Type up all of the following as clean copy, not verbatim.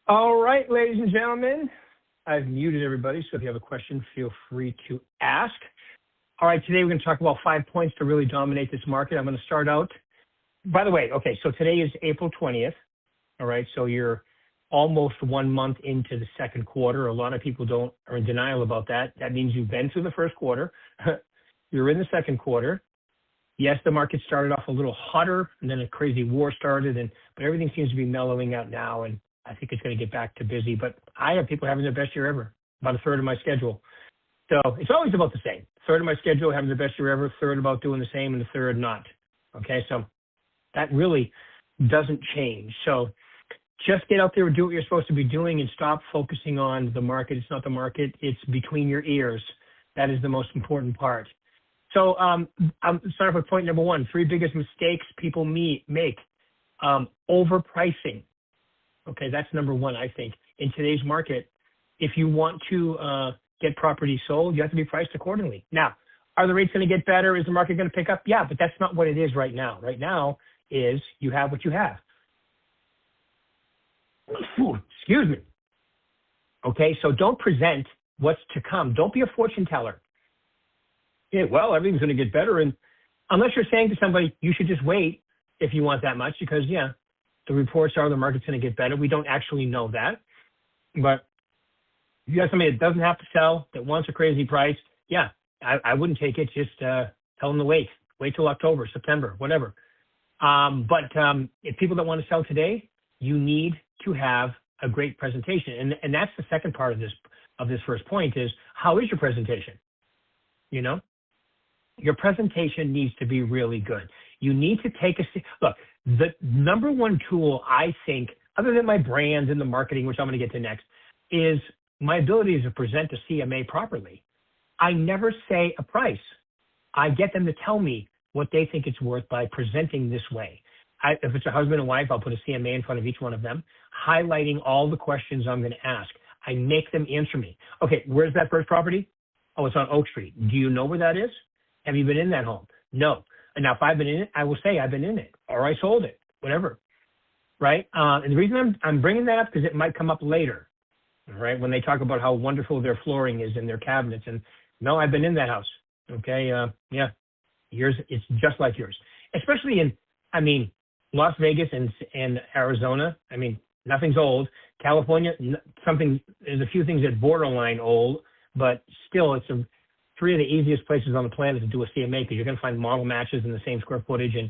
All right, ladies and gentlemen, I've muted everybody, so if you have a question, feel free to ask. All right, today we're going to talk about 5 points to really dominate this market. I'm going to start out. By the way, okay, so today is April 20th. All right, so you're almost 1 month into the second quarter. A lot of people are in denial about that. That means you've been through the first quarter. You're in the second quarter. Yes, the market started off a little hotter, and then a crazy war started, but everything seems to be mellowing out now, and I think it's going to get back to busy. But I have people having their best year ever, about a third of my schedule. So it's always about the same. Third of my schedule having the best year ever, third about doing the same, and the third not. Okay, so that really doesn't change. So just get out there and do what you're supposed to be doing and stop focusing on the market. It's not the market. It's between your ears. That is the most important part. So I'm starting with point number one, 3 biggest mistakes people make. Overpricing. Okay, that's number one, I think. In today's market, if you want to get property sold, you have to be priced accordingly. Now, are the rates going to get better? Is the market going to pick up? Yeah, but that's not what it is right now. Right now is you have what you have. Excuse me. Okay, so don't present what's to come. Don't be a fortune teller. Yeah, well, everything's going to get better. And unless you're saying to somebody, you should just wait if you want that much, because, yeah, the reports are the market's going to get better. We don't actually know that. But if you have somebody that doesn't have to sell, that wants a crazy price, yeah, I wouldn't take it. Just tell them to wait. Wait till October, September, whatever. But if people that want to sell today, you need to have a great presentation. And that's the second part of this first point is, how is your presentation? You know? Your presentation needs to be really good. You need to look, the number one tool, I think, other than my brand and the marketing, which I'm going to get to next, is my ability to present a CMA properly. I never say a price. I get them to tell me what they think it's worth by presenting this way. If it's a husband and wife, I'll put a CMA in front of each one of them, highlighting all the questions I'm going to ask. I make them answer me. Okay, where's that first property? Oh, it's on Oak Street. Do you know where that is? Have you been in that home? No. And now if I've been in it, I will say I've been in it, or I sold it, whatever, right? And the reason I'm bringing that up, because it might come up later, all right, when they talk about how wonderful their flooring is and their cabinets. And no, I've been in that house, okay? Yeah, yours, it's just like yours. Especially in, Las Vegas and Arizona, nothing's old. California, there's a few things that borderline old, but still it's 3 of the easiest places on the planet to do a CMA, because you're going to find model matches in the same square footage. And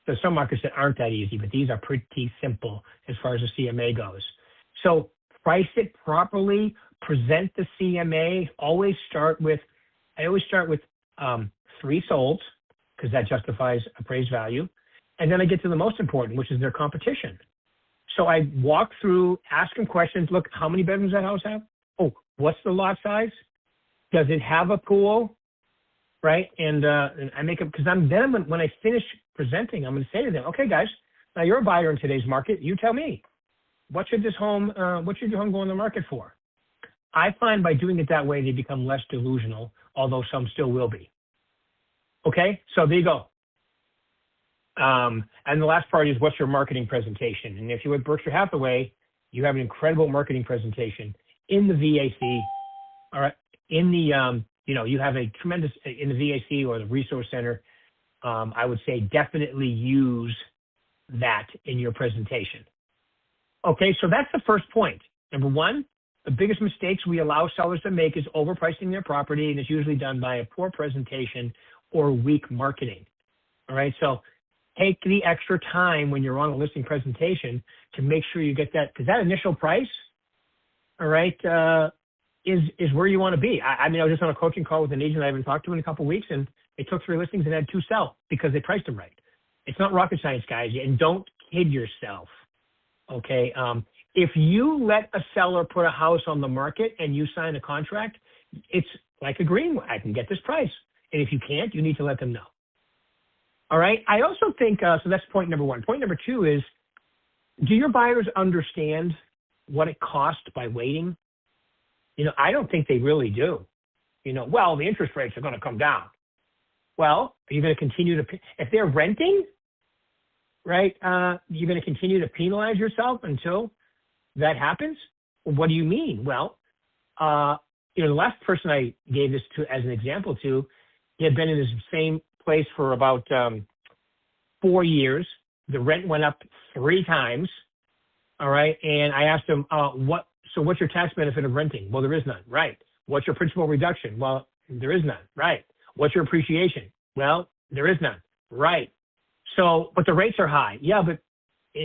there's some markets that aren't that easy, but these are pretty simple as far as the CMA goes. So price it properly, present the CMA. I always start with 3 solds, because that justifies appraised value. And then I get to the most important, which is their competition. So I walk through, ask them questions. Look, how many bedrooms does that house have? Oh, what's the lot size? Does it have a pool? Right? And I make it, because when I finish presenting, I'm going to say to them, okay, guys, now you're a buyer in today's market. You tell me, what should your home go on the market for? I find by doing it that way, they become less delusional, although some still will be. Okay, so there you go. And the last part is, what's your marketing presentation? And if you're with Berkshire Hathaway, you have an incredible marketing presentation in the VAC. All right, in the you have a tremendous in the VAC or the Resource Center. I would say definitely use that in your presentation. Okay, so that's the first point. Number one, the biggest mistakes we allow sellers to make is overpricing their property, and it's usually done by a poor presentation or weak marketing. All right, so take the extra time when you're on a listing presentation to make sure you get that, because that initial price, all right, is where you want to be. I was just on a coaching call with an agent I haven't talked to in a couple of weeks, and they took 3 listings and had 2 sell because they priced them right. It's not rocket science, guys, and don't kid yourself. Okay, if you let a seller put a house on the market and you sign a contract, it's like agreeing, I can get this price. And if you can't, you need to let them know. All right. I also think, so that's point number one. Point number 2 is, do your buyers understand what it costs by waiting? I don't think they really do. Well, the interest rates are going to come down. Well, are you going to continue to pay? If they're renting, right, you're going to continue to penalize yourself until that happens? Well, what do you mean? Well, the last person I gave this to as an example to, he had been in this same place for about 4 years. The rent went up 3 times. All right. And I asked him, what's your tax benefit of renting? Well, there is none. Right. What's your principal reduction? Well, there is none. Right. What's your appreciation? Well, there is none. Right. So, but the rates are high. Yeah, but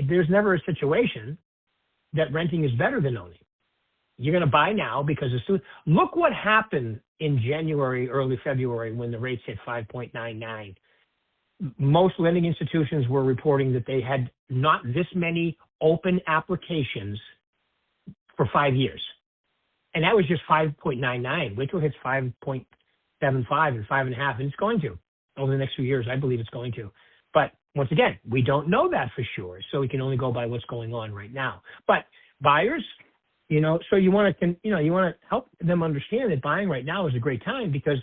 there's never a situation that renting is better than owning. You're going to buy now because look what happened in January, early February when the rates hit 5.99. Most lending institutions were reporting that they had not this many open applications for 5 years. And that was just 5.99. Wait till it hits 5.75 and 5.5, and it's going to over the next few years. I believe it's going to. But once again, we don't know that for sure. So we can only go by what's going on right now. But buyers, so you want to help them understand that buying right now is a great time because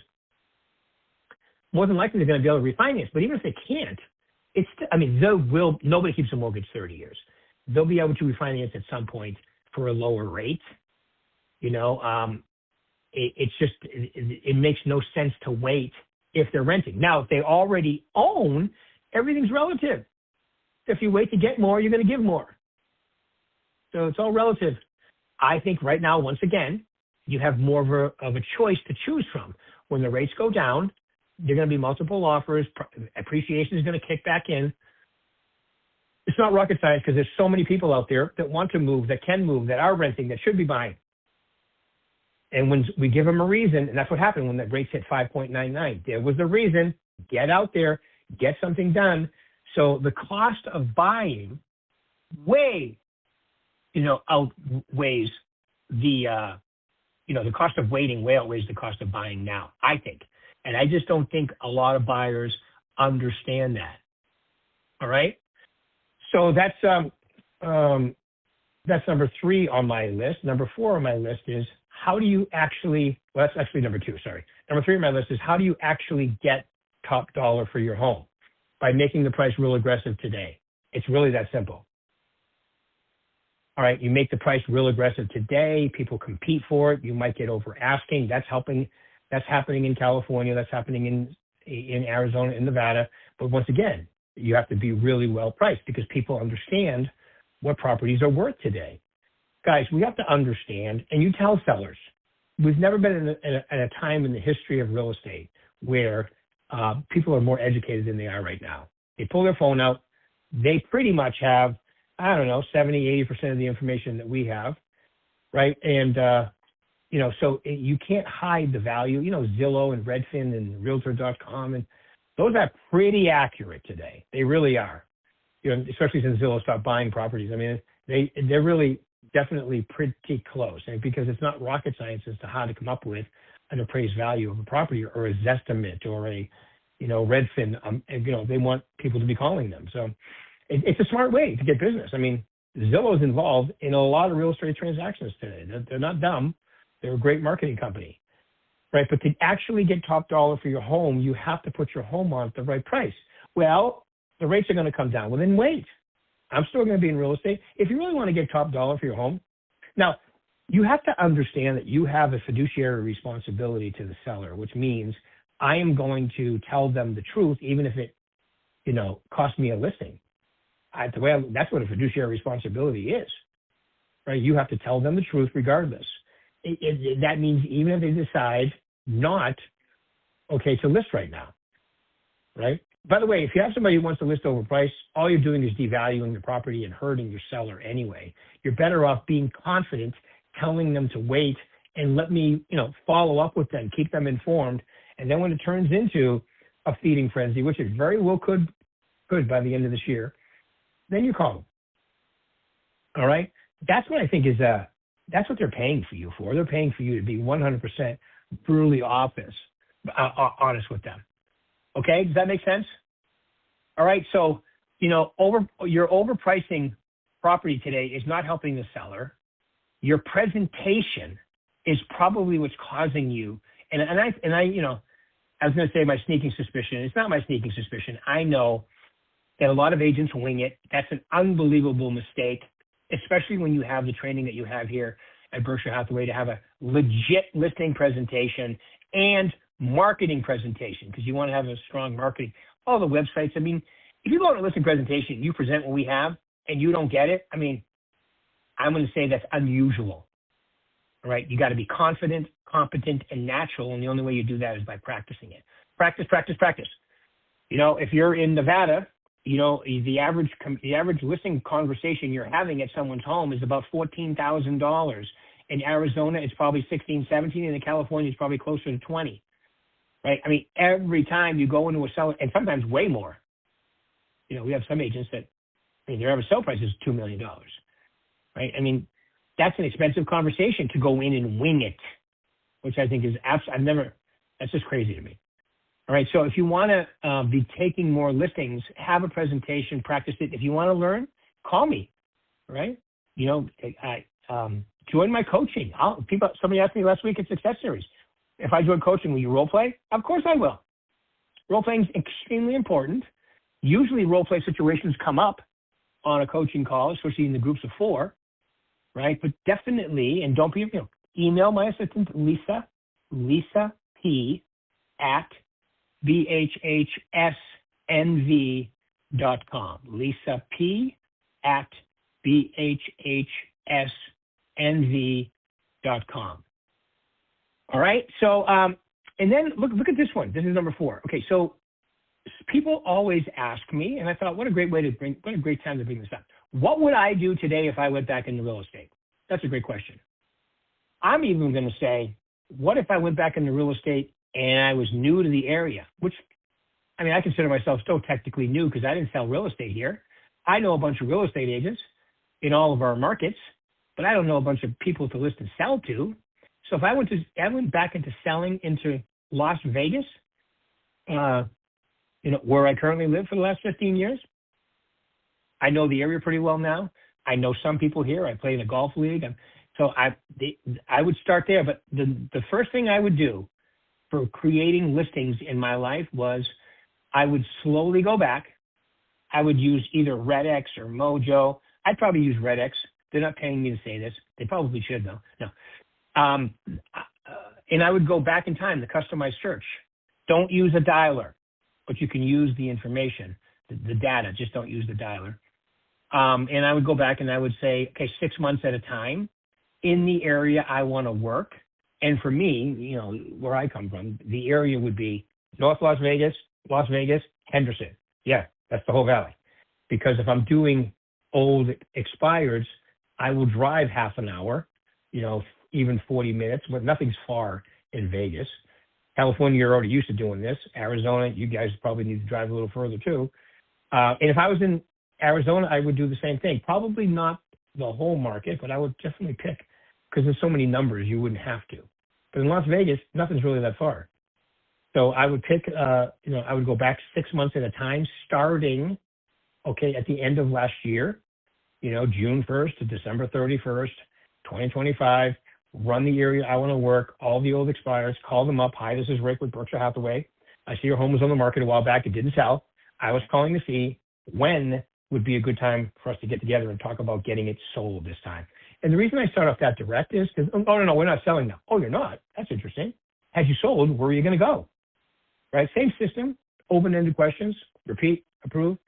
more than likely they're going to be able to refinance. But even if they can't, nobody keeps a mortgage 30 years. They'll be able to refinance at some point for a lower rate. It makes no sense to wait if they're renting. Now, if they already own, everything's relative. If you wait to get more, you're going to give more. So it's all relative. I think right now, once again, you have more of a choice to choose from. When the rates go down, there are going to be multiple offers. Appreciation is going to kick back in. It's not rocket science because there's so many people out there that want to move, that can move, that are renting, that should be buying. And when we give them a reason, and that's what happened when the rates hit 5.99, there was a reason. Get out there, get something done. So the cost of buying outweighs the cost of waiting way outweighs the cost of buying now, I think. And I just don't think a lot of buyers understand that. All right. So that's number 3 on my list. Number 4 on my list is how do you actually, well, that's actually number 2, sorry. Number 3 on my list is how do you actually get top dollar for your home? By making the price real aggressive today. It's really that simple. All right, you make the price real aggressive today. People compete for it. You might get over asking. That's happening in California. That's happening in Arizona, in Nevada. But once again, you have to be really well priced because people understand what properties are worth today. Guys, we have to understand, and you tell sellers, we've never been in a time in the history of real estate where people are more educated than they are right now. They pull their phone out. They pretty much have, 70, 80% of the information that we have, right? And, so you can't hide the value. Zillow and Redfin and Realtor.com, and those are pretty accurate today. They really are, especially since Zillow stopped buying properties. I mean, they're really definitely pretty close, and because it's not rocket science as to how to come up with an appraised value of a property or a Zestimate or a, Redfin. They want people to be calling them. So it's a smart way to get business. I mean, Zillow is involved in a lot of real estate transactions today. They're not dumb. They're a great marketing company, right? But to actually get top dollar for your home, you have to put your home on at the right price. Well, the rates are going to come down. Well, then wait. I'm still going to be in real estate. If you really want to get top dollar for your home, now you have to understand that you have a fiduciary responsibility to the seller, which means I am going to tell them the truth, even if it, costs me a listing. That's what a fiduciary responsibility is, right? You have to tell them the truth regardless. That means even if they decide not to list right now, right? By the way, if you have somebody who wants to list overpriced, all you're doing is devaluing the property and hurting your seller anyway. You're better off being confident, telling them to wait and let me, follow up with them, keep them informed. And then when it turns into a feeding frenzy, which it very well could by the end of this year, then you call them. All right? That's what I think is that's what they're paying for you for. They're paying for you to be 100% brutally honest with them. Okay? Does that make sense? All right. So, you're overpricing property today is not helping the seller. Your presentation is probably what's causing you. And I was going to say my sneaking suspicion. It's not my sneaking suspicion. I know that a lot of agents wing it. That's an unbelievable mistake. especially when you have the training that you have here at Berkshire Hathaway, to have a legit listing presentation and marketing presentation, because you want to have a strong marketing. All the websites, I mean, if you go on a listing presentation, you present what we have, and you don't get it, I mean, I'm going to say that's unusual. All right, you got to be confident, competent, and natural, and the only way you do that is by practicing it. Practice, practice, practice. You know, if you're in Nevada, you know, the average listing conversation you're having at someone's home is about $14,000. In Arizona, it's probably 16, 17, and in California, it's probably closer to 20. Right? I mean, every time you go into a seller, and sometimes way more. You know, we have some agents that, I mean, their average sale price is $2 million. Right? I mean, that's an expensive conversation to go in and wing it, which I think is that's just crazy to me. All right, so if you want to be taking more listings, have a presentation, practice it. If you want to learn, call me, right? You know, join my coaching. Somebody asked me last week at Success Series, if I join coaching, will you role play? Of course I will. Role playing is extremely important. Usually role play situations come up on a coaching call, especially in the groups of 4. Right? But definitely, and don't be, you know, email my assistant, Lisa P at bhhsnv.com. Lisa P at bhhsnv.com. All right. So, and then look at this one. This is number 4. Okay. So people always ask me, and I thought, what a great time to bring this up. What would I do today if I went back into real estate? That's a great question. I'm even going to say, what if I went back into real estate and I was new to the area? Which, I mean, I consider myself still technically new because I didn't sell real estate here. I know a bunch of real estate agents in all of our markets, but I don't know a bunch of people to list and sell to. So if I went back into selling into Las Vegas, you know, where I currently live for the last 15 years, I know the area pretty well now. I know some people here. I play in a golf league. So I would start there. But the first thing I would do for creating listings in my life was I would slowly go back. I would use either RedX or Mojo. I'd probably use RedX. They're not paying me to say this. They probably should, though. No. And I would go back in time, the customized search. Don't use a dialer, but you can use the information, the data. Just don't use the dialer. And I would go back and I would say, okay, 6 months at a time in the area I want to work. And for me, you know, where I come from, the area would be North Las Vegas, Henderson. Yeah, that's the whole valley. Because if I'm doing old expireds, I will drive half an hour, you know, even 40 minutes, but nothing's far in Vegas. California, you're already used to doing this. Arizona, you guys probably need to drive a little further too. And if I was in Arizona, I would do the same thing. Probably not the whole market, but I would definitely pick, because there's so many numbers, you wouldn't have to. But in Las Vegas, nothing's really that far. So I would pick, you know, I would go back 6 months at a time, starting, okay, at the end of last year, you know, June 1st to December 31st, 2025, run the area I want to work, all the old expires, call them up. Hi, this is Rick with Berkshire Hathaway. I see your home was on the market a while back. It didn't sell. I was calling to see when would be a good time for us to get together and talk about getting it sold this time. And the reason I start off that direct is because, oh, no, we're not selling now. Oh, you're not? That's interesting. Had you sold, where are you going to go? Right? Same system, open-ended questions, repeat, approve,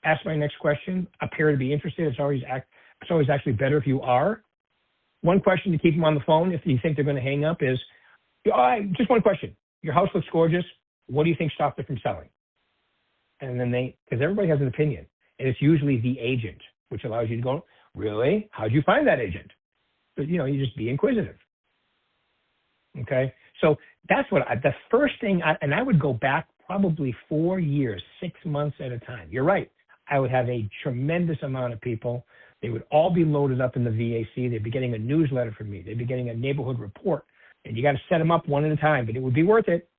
ask my next question, appear to be interested. It's always actually better if you are. One question to keep them on the phone if you think they're going to hang up is, just one question. Your house looks gorgeous. What do you think stopped it from selling? And then because everybody has an opinion. And it's usually the agent, which allows you to go, really? How'd you find that agent? But, you know, you just be inquisitive. Okay? So that's the first thing, and I would go back probably 4 years, 6 months at a time. You're right. I would have a tremendous amount of people. They would all be loaded up in the VAC. They'd be getting a newsletter from me. They'd be getting a neighborhood report. And you got to set them up one at a time, but it would be worth it.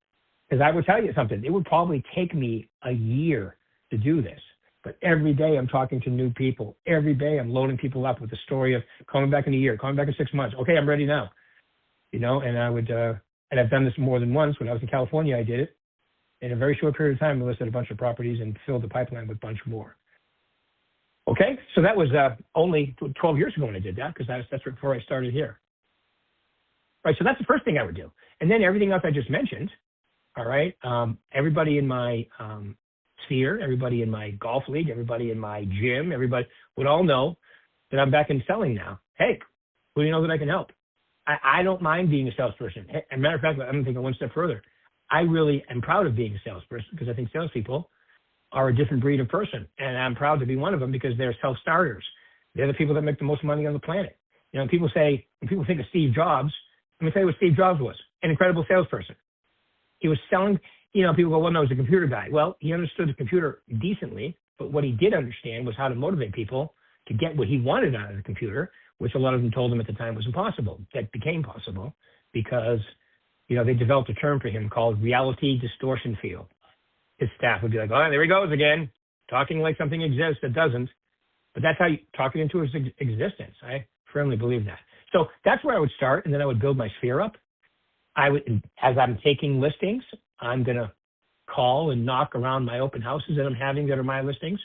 Because I would tell you something. It would probably take me a year to do this. But every day I'm talking to new people. Every day I'm loading people up with the story of coming back in a year, coming back in 6 months. Okay, I'm ready now. You know, and I would, and I've done this more than once. When I was in California, I did it. In a very short period of time, I listed a bunch of properties and filled the pipeline with a bunch more. Okay, so that was only 12 years ago when I did that, because that's right before I started here. Right, so that's the first thing I would do. And then everything else I just mentioned, all right, everybody in my sphere, everybody in my golf league, everybody in my gym, everybody would all know that I'm back in selling now. Hey, who do you know that I can help? I don't mind being a salesperson. As a matter of fact, I'm going to take it one step further. I really am proud of being a salesperson, because I think salespeople are a different breed of person. And I'm proud to be one of them, because they're self-starters. They're the people that make the most money on the planet. You know, when people think of Steve Jobs, let me tell you what Steve Jobs was: an incredible salesperson. He was selling, people go, well, no, he's a computer guy. Well, he understood the computer decently, but what he did understand was how to motivate people to get what he wanted out of the computer, which a lot of them told him at the time was impossible. That became possible because, they developed a term for him called reality distortion field. His staff would be like, oh, there he goes again, talking like something exists that doesn't. But that's how you talk it into his existence. I firmly believe that. So that's where I would start, and then I would build my sphere up. As I'm taking listings, I'm going to call and knock around my open houses that I'm having that are my listings.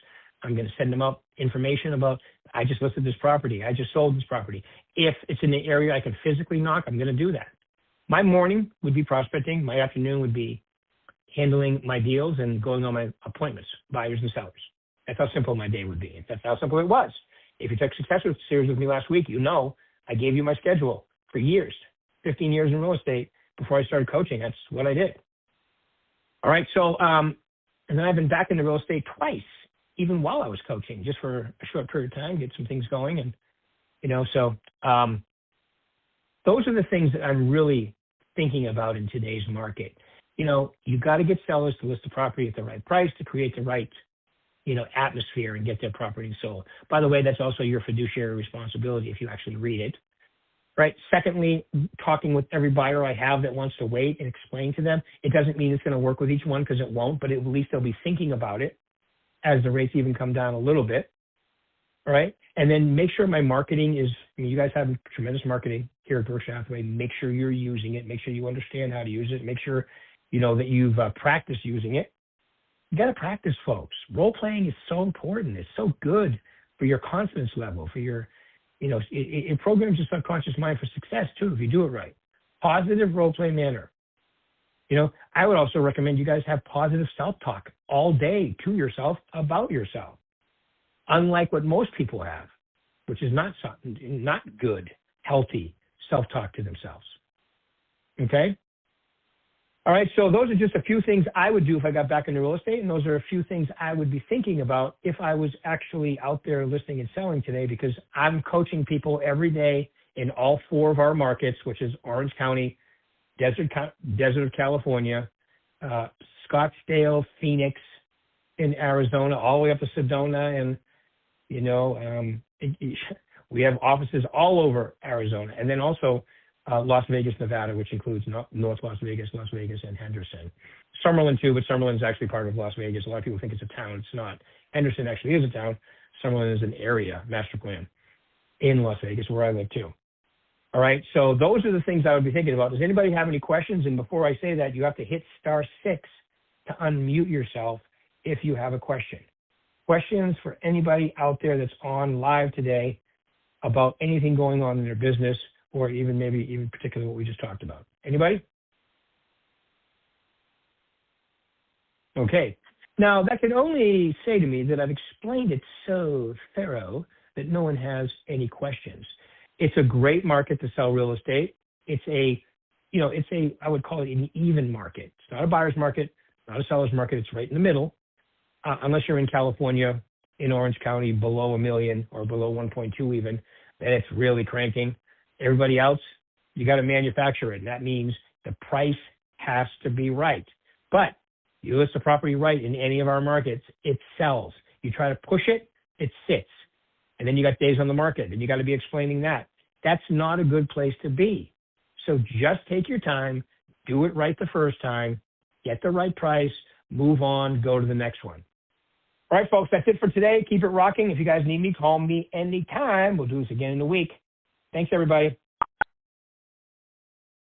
I'm going to send them out information about, I just listed this property, I just sold this property. If it's in the area I can physically knock, I'm going to do that. My morning would be prospecting. My afternoon would be handling my deals and going on my appointments, buyers and sellers. That's how simple my day would be. That's how simple it was. If you took Success Series with me last week, I gave you my schedule for years, 15 years in real estate before I started coaching. That's what I did. All right. So, and then I've been back into real estate twice, even while I was coaching, just for a short period of time, get some things going. And, so those are the things that I'm really thinking about in today's market. You've got to get sellers to list the property at the right price to create the right, atmosphere and get their property sold. By the way, that's also your fiduciary responsibility if you actually read it. Right. Secondly, talking with every buyer I have that wants to wait and explain to them. It doesn't mean it's going to work with each one, because it won't, but at least they'll be thinking about it as the rates even come down a little bit. All right. And then make sure my marketing is, you guys have tremendous marketing here at Berkshire Hathaway. Make sure you're using it. Make sure you understand how to use it. Make sure, that you've practiced using it. You got to practice, folks. Role playing is so important. It's so good for your confidence level, for your, it programs your subconscious mind for success too, if you do it right. Positive role play manner. I would also recommend you guys have positive self-talk all day to yourself about yourself. Unlike what most people have, which is not good, healthy self-talk to themselves. Okay? All right, so those are just a few things I would do if I got back into real estate, and those are a few things I would be thinking about if I was actually out there listing and selling today, because I'm coaching people every day in all 4 of our markets, which is Orange County, Desert of California, Scottsdale, Phoenix in Arizona, all the way up to Sedona, and we have offices all over Arizona, and then also Las Vegas, Nevada, which includes North Las Vegas, and Henderson. Summerlin too, but Summerlin is actually part of Las Vegas. A lot of people think it's a town. It's not. Henderson actually is a town. Summerlin is an area, master plan, in Las Vegas, where I live too. All right, so those are the things I would be thinking about. Does anybody have any questions? And before I say that, you have to hit *6 to unmute yourself if you have a question. Questions for anybody out there that's on live today about anything going on in their business, or even particularly what we just talked about. Anybody? Okay. Now, that can only say to me that I've explained it so thorough that no one has any questions. It's a great market to sell real estate. I would call it an even market. It's not a buyer's market, not a seller's market. It's right in the middle. Unless you're in California, in Orange County, below $1 million or below 1.2 even, then it's really cranking. Everybody else, you got to manufacture it. And that means the price has to be right. But you list the property right in any of our markets, it sells. You try to push it, it sits. And then you got days on the market, and you got to be explaining that. That's not a good place to be. So just take your time, do it right the first time, get the right price, move on, go to the next one. All right, folks, that's it for today. Keep it rocking. If you guys need me, call me anytime. We'll do this again in a week. Thanks, everybody.